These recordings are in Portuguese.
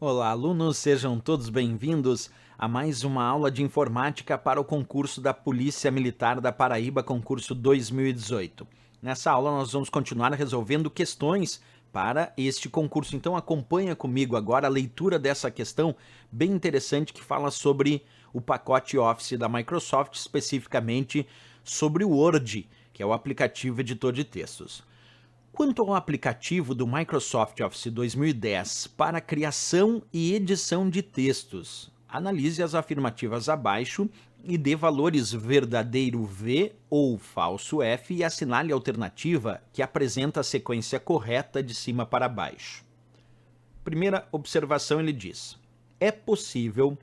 Olá, alunos, sejam todos bem-vindos a mais uma aula de informática para o concurso da Polícia Militar da Paraíba, concurso 2018. Nessa aula nós vamos continuar resolvendo questões para este concurso, então acompanha comigo agora a leitura dessa questão bem interessante que fala sobre o pacote Office da Microsoft, especificamente sobre o Word, que é o aplicativo editor de textos. Quanto ao aplicativo do Microsoft Office 2010 para criação e edição de textos, analise as afirmativas abaixo e dê valores verdadeiro V ou falso F e assinale a alternativa que apresenta a sequência correta de cima para baixo. Primeira observação, ele diz: é possível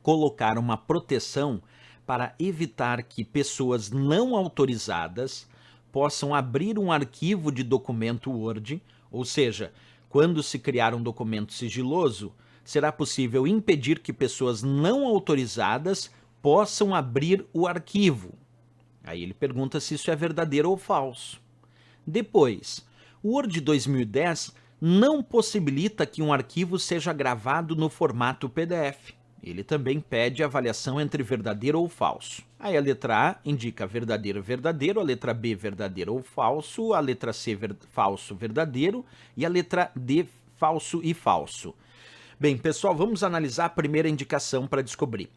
colocar uma proteção para evitar que pessoas não autorizadas possam abrir um arquivo de documento Word, ou seja, quando se criar um documento sigiloso, será possível impedir que pessoas não autorizadas possam abrir o arquivo. Aí ele pergunta se isso é verdadeiro ou falso. Depois, o Word 2010 não possibilita que um arquivo seja gravado no formato PDF. Ele também pede avaliação entre verdadeiro ou falso. Aí a letra A indica verdadeiro, verdadeiro, a letra B verdadeiro ou falso, a letra C falso, verdadeiro e a letra D falso e falso. Bem, pessoal, vamos analisar a primeira indicação para descobrir.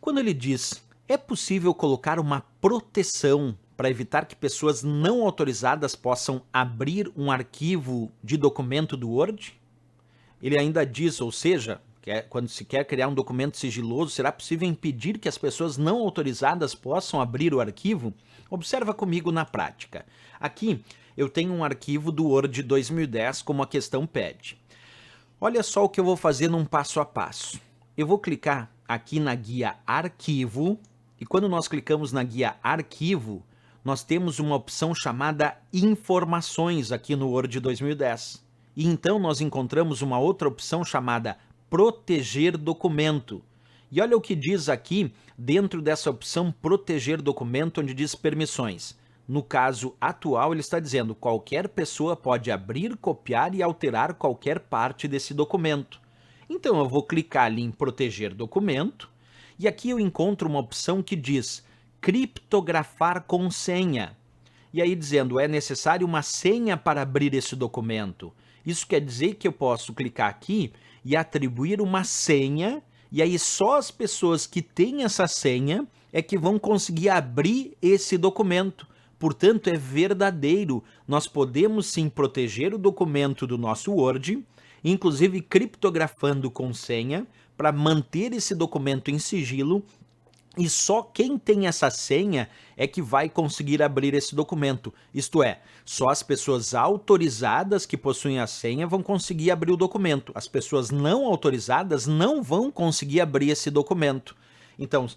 Quando ele diz, é possível colocar uma proteção para evitar que pessoas não autorizadas possam abrir um arquivo de documento do Word? Ele ainda diz, ou seja, quando se quer criar um documento sigiloso, será possível impedir que as pessoas não autorizadas possam abrir o arquivo? Observa comigo na prática. Aqui eu tenho um arquivo do Word 2010 como a questão pede. Olha só o que eu vou fazer num passo a passo. Eu vou clicar aqui na guia Arquivo, e quando nós clicamos na guia Arquivo, nós temos uma opção chamada Informações aqui no Word 2010. E então nós encontramos uma outra opção chamada Proteger documento. E olha o que diz aqui dentro dessa opção Proteger documento, onde diz permissões. No caso atual, ele está dizendo qualquer pessoa pode abrir, copiar e alterar qualquer parte desse documento. Então eu vou clicar ali em Proteger documento e aqui eu encontro uma opção que diz criptografar com senha. E aí dizendo, é necessário uma senha para abrir esse documento. Isso quer dizer que eu posso clicar aqui e atribuir uma senha, e aí só as pessoas que têm essa senha é que vão conseguir abrir esse documento. Portanto, é verdadeiro. Nós podemos sim proteger o documento do nosso Word, inclusive criptografando com senha, para manter esse documento em sigilo, e só quem tem essa senha é que vai conseguir abrir esse documento. Isto é, só as pessoas autorizadas que possuem a senha vão conseguir abrir o documento. As pessoas não autorizadas não vão conseguir abrir esse documento. Então,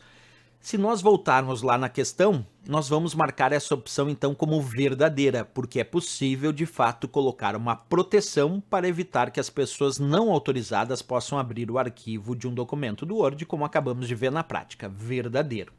se nós voltarmos lá na questão, nós vamos marcar essa opção então como verdadeira, porque é possível de fato colocar uma proteção para evitar que as pessoas não autorizadas possam abrir o arquivo de um documento do Word, como acabamos de ver na prática, verdadeiro.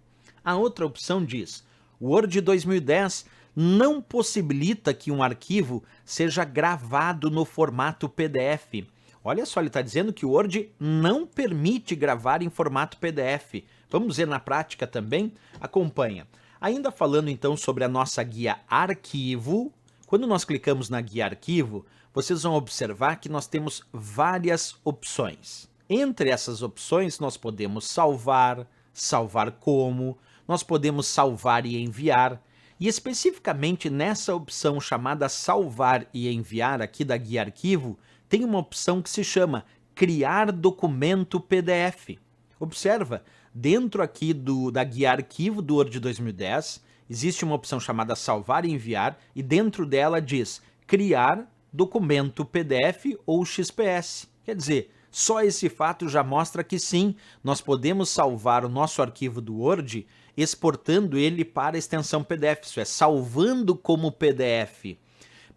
A outra opção diz, o Word 2010 não possibilita que um arquivo seja gravado no formato PDF. Olha só, ele está dizendo que o Word não permite gravar em formato PDF. Vamos ver na prática também? Acompanha. Ainda falando então sobre a nossa guia Arquivo, quando nós clicamos na guia Arquivo, vocês vão observar que nós temos várias opções. Entre essas opções, nós podemos salvar, salvar como, nós podemos salvar e enviar. E especificamente nessa opção chamada Salvar e Enviar aqui da guia Arquivo, tem uma opção que se chama Criar documento PDF. Observa, dentro aqui da guia Arquivo do Word 2010, existe uma opção chamada Salvar e Enviar, e dentro dela diz Criar documento PDF ou XPS. Quer dizer, só esse fato já mostra que sim, nós podemos salvar o nosso arquivo do Word exportando ele para a extensão PDF, isso é, salvando como PDF,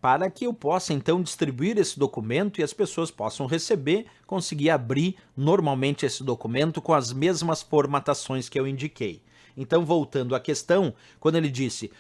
para que eu possa então distribuir esse documento e as pessoas possam receber, conseguir abrir normalmente esse documento com as mesmas formatações que eu indiquei. Então, voltando à questão, quando ele disse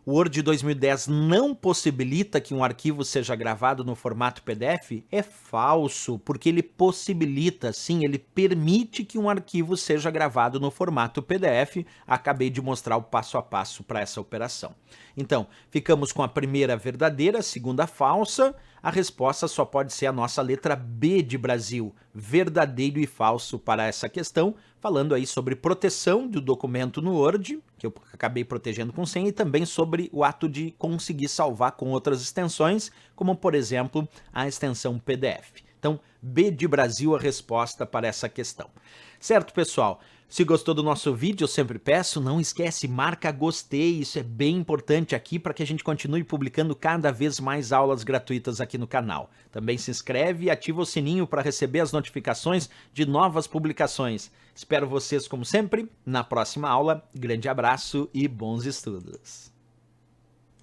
o Word 2010 não possibilita que um arquivo seja gravado no formato PDF é falso, porque ele possibilita, sim, ele permite que um arquivo seja gravado no formato PDF. Acabei de mostrar o passo a passo para essa operação. Então, ficamos com a primeira verdadeira, a segunda falsa. A resposta só pode ser a nossa letra B de Brasil, verdadeiro e falso para essa questão, falando aí sobre proteção do documento no Word, que eu acabei protegendo com senha, e também sobre o ato de conseguir salvar com outras extensões, como por exemplo a extensão PDF. Então, B de Brasil a resposta para essa questão. Certo, pessoal? Se gostou do nosso vídeo, eu sempre peço, não esquece, marca gostei, isso é bem importante aqui para que a gente continue publicando cada vez mais aulas gratuitas aqui no canal. Também se inscreve e ativa o sininho para receber as notificações de novas publicações. Espero vocês, como sempre, na próxima aula. Grande abraço e bons estudos!